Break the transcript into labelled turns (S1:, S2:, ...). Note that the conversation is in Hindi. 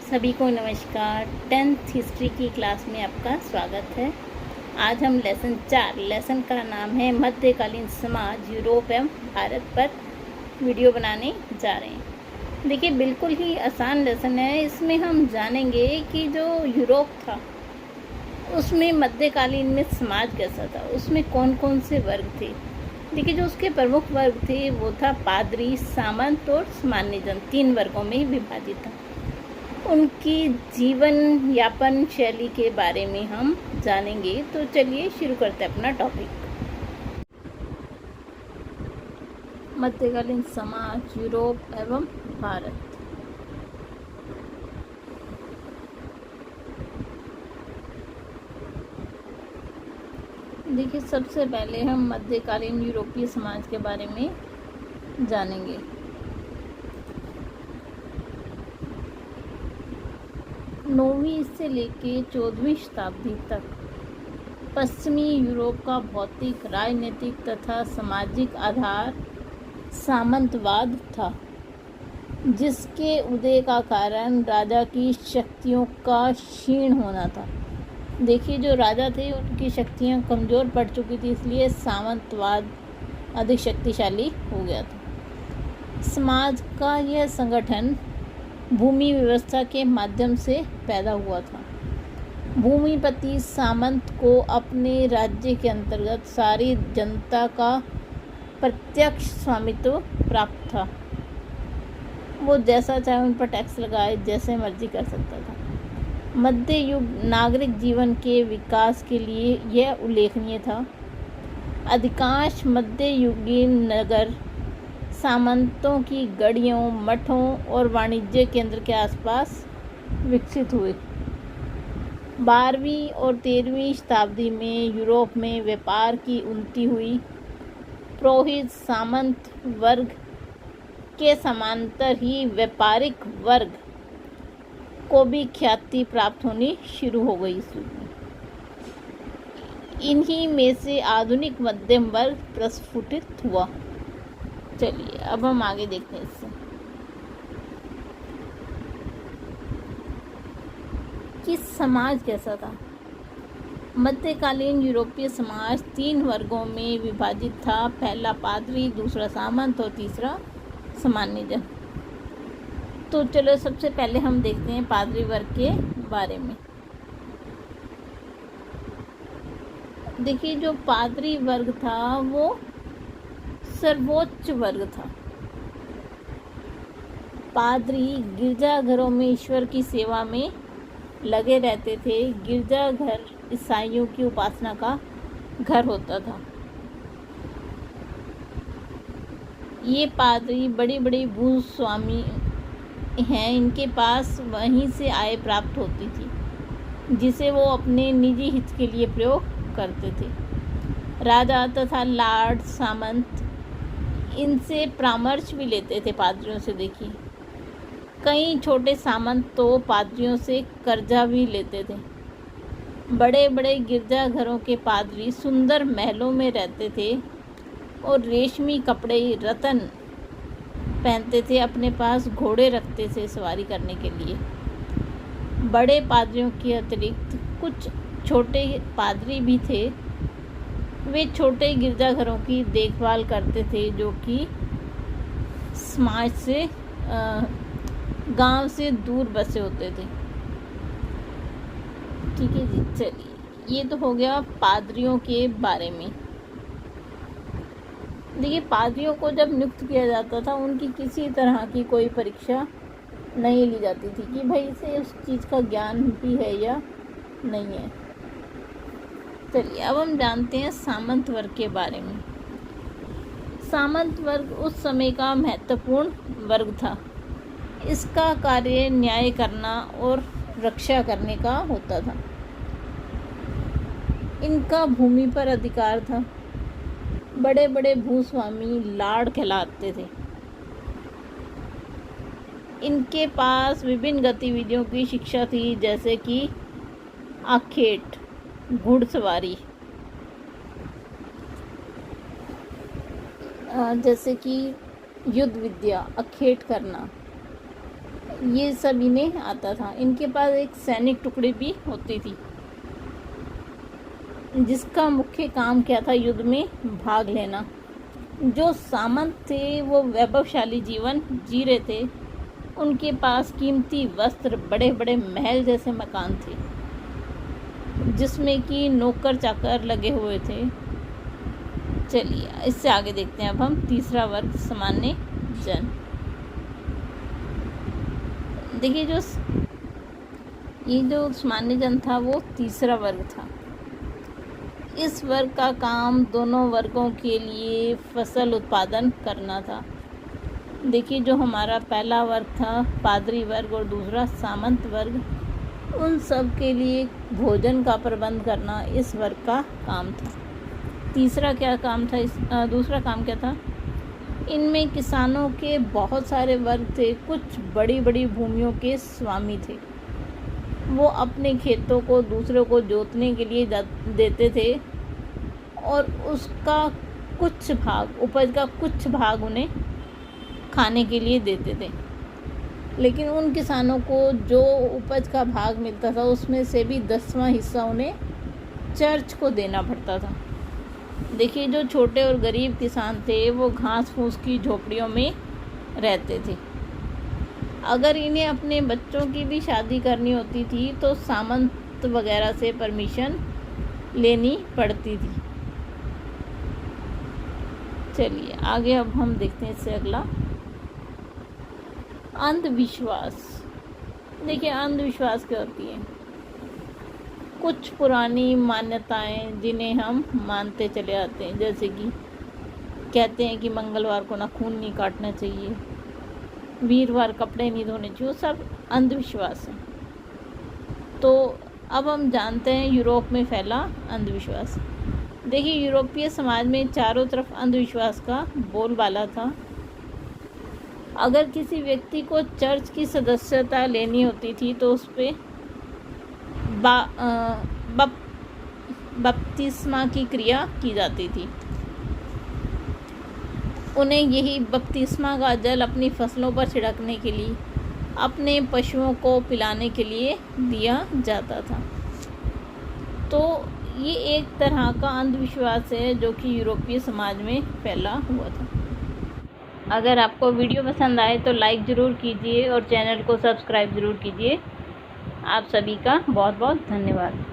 S1: सभी को नमस्कार। 10th हिस्ट्री की क्लास में आपका स्वागत है। आज हम लेसन का नाम है मध्यकालीन समाज यूरोप एवं भारत पर वीडियो बनाने जा रहे हैं। देखिए, बिल्कुल ही आसान लेसन है। इसमें हम जानेंगे कि जो यूरोप था उसमें मध्यकालीन में समाज कैसा था, उसमें कौन कौन से वर्ग थे। देखिए, जो उसके प्रमुख वर्ग थे वो था पादरी, सामंत और सामान्य जन। 3 वर्गों में विभाजित था। उनकी जीवन यापन शैली के बारे में हम जानेंगे। तो चलिए शुरू करते हैं अपना टॉपिक। मध्यकालीन समाज यूरोप एवं भारत। देखिए, सबसे पहले हम मध्यकालीन यूरोपीय समाज के बारे में जानेंगे। नौवीं से लेकर 14वीं शताब्दी तक पश्चिमी यूरोप का भौतिक, राजनीतिक तथा सामाजिक आधार सामंतवाद था, जिसके उदय का कारण राजा की शक्तियों का क्षीण होना था। देखिए, जो राजा थे उनकी शक्तियाँ कमज़ोर पड़ चुकी थी, इसलिए सामंतवाद अधिक शक्तिशाली हो गया था। समाज का यह संगठन भूमि व्यवस्था के माध्यम से पैदा हुआ था। भूमिपति सामंत को अपने राज्य के अंतर्गत सारी जनता का प्रत्यक्ष स्वामित्व प्राप्त था। वो जैसा चाहे उन पर टैक्स लगाए, जैसे मर्जी कर सकता था। मध्य युग नागरिक जीवन के विकास के लिए यह उल्लेखनीय था। अधिकांश मध्ययुगीन नगर सामंतों की गढ़ियों, मठों और वाणिज्य केंद्र के आसपास विकसित हुए। 12वीं और 13वीं शताब्दी में यूरोप में व्यापार की उन्नति हुई। पुरोहित सामंत वर्ग के समांतर ही व्यापारिक वर्ग को भी ख्याति प्राप्त होनी शुरू हो गई। इन्हीं में से आधुनिक मध्यम वर्ग प्रस्फुटित हुआ। चलिए अब हम आगे देखते हैं इससे कि समाज कैसा था। मध्यकालीन यूरोपीय समाज 3 वर्गों में विभाजित था। पहला पादरी, दूसरा सामंत और तीसरा सामान्य जन। तो चलो सबसे पहले हम देखते हैं पादरी वर्ग के बारे में। देखिए, जो पादरी वर्ग था वो सर्वोच्च वर्ग था। पादरी गिरजाघरों में ईश्वर की सेवा में लगे रहते थे। गिरजाघर ईसाइयों की उपासना का घर होता था। ये पादरी बड़े बड़े भूस्वामी हैं। इनके पास वहीं से आय प्राप्त होती थी, जिसे वो अपने निजी हित के लिए प्रयोग करते थे। राजा तथा लॉर्ड सामंत इनसे परामर्श भी लेते थे पादरियों से। देखिए, कई छोटे सामंत तो पादरियों से कर्जा भी लेते थे। बड़े बड़े गिरजाघरों के पादरी सुंदर महलों में रहते थे और रेशमी कपड़े, रत्न पहनते थे। अपने पास घोड़े रखते थे सवारी करने के लिए। बड़े पादरियों के अतिरिक्त कुछ छोटे पादरी भी थे। वे छोटे गिरजाघरों की देखभाल करते थे, जो कि समाज से गांव से दूर बसे होते थे। ठीक है जी, चलिए ये तो हो गया पादरियों के बारे में। देखिए, पादरियों को जब नियुक्त किया जाता था, उनकी किसी तरह की कोई परीक्षा नहीं ली जाती थी कि भाई इसे उस चीज़ का ज्ञान भी है या नहीं है। चलिए अब हम जानते हैं सामंत वर्ग के बारे में। सामंत वर्ग उस समय का महत्वपूर्ण वर्ग था। इसका कार्य न्याय करना और रक्षा करने का होता था। इनका भूमि पर अधिकार था। बड़े बड़े भूस्वामी लॉर्ड कहलाते थे। इनके पास विभिन्न गतिविधियों की शिक्षा थी, जैसे कि आखेट, घुड़सवारी, जैसे कि युद्ध विद्या, अखेट करना, ये सब इन्हें आता था। इनके पास एक सैनिक टुकड़ी भी होती थी जिसका मुख्य काम क्या था, युद्ध में भाग लेना। जो सामंत थे वो वैभवशाली जीवन जी रहे थे। उनके पास कीमती वस्त्र, बड़े बड़े महल जैसे मकान थे जिसमें कि नौकर चाकर लगे हुए थे। चलिए इससे आगे देखते हैं अब हम तीसरा वर्ग, सामान्य जन। देखिए ये जो सामान्य जन था वो तीसरा वर्ग था। इस वर्ग का काम दोनों वर्गों के लिए फसल उत्पादन करना था। देखिए जो हमारा पहला वर्ग था पादरी वर्ग और दूसरा सामंत वर्ग, उन सब के लिए भोजन का प्रबंध करना इस वर्ग का काम था। तीसरा क्या काम था, दूसरा काम क्या था, इनमें किसानों के बहुत सारे वर्ग थे। कुछ बड़ी बड़ी भूमियों के स्वामी थे। वो अपने खेतों को दूसरों को जोतने के लिए देते थे और उसका कुछ भाग, उपज का कुछ भाग उन्हें खाने के लिए देते थे। लेकिन उन किसानों को जो उपज का भाग मिलता था उसमें से भी 10वां हिस्सा उन्हें चर्च को देना पड़ता था। देखिए जो छोटे और गरीब किसान थे वो घास फूस की झोपड़ियों में रहते थे। अगर इन्हें अपने बच्चों की भी शादी करनी होती थी तो सामंत वगैरह से परमिशन लेनी पड़ती थी। चलिए आगे अब हम देखते हैं इससे अगला, अंधविश्वास। देखिए अंधविश्वास क्या होती है, कुछ पुरानी मान्यताएं जिन्हें हम मानते चले आते हैं। जैसे कि कहते हैं कि मंगलवार को नाखून नहीं काटना चाहिए, वीरवार कपड़े नहीं धोने चाहिए, वो सब अंधविश्वास है। तो अब हम जानते हैं यूरोप में फैला अंधविश्वास। देखिए यूरोपीय समाज में चारों तरफ अंधविश्वास का बोलबाला था। अगर किसी व्यक्ति को चर्च की सदस्यता लेनी होती थी तो उस पर बपतिस्मा की क्रिया की जाती थी। उन्हें यही बपतिस्मा का जल अपनी फसलों पर छिड़कने के लिए, अपने पशुओं को पिलाने के लिए दिया जाता था। तो ये एक तरह का अंधविश्वास है जो कि यूरोपीय समाज में फैला हुआ था। अगर आपको वीडियो पसंद आए तो लाइक ज़रूर कीजिए और चैनल को सब्सक्राइब ज़रूर कीजिए। आप सभी का बहुत बहुत धन्यवाद।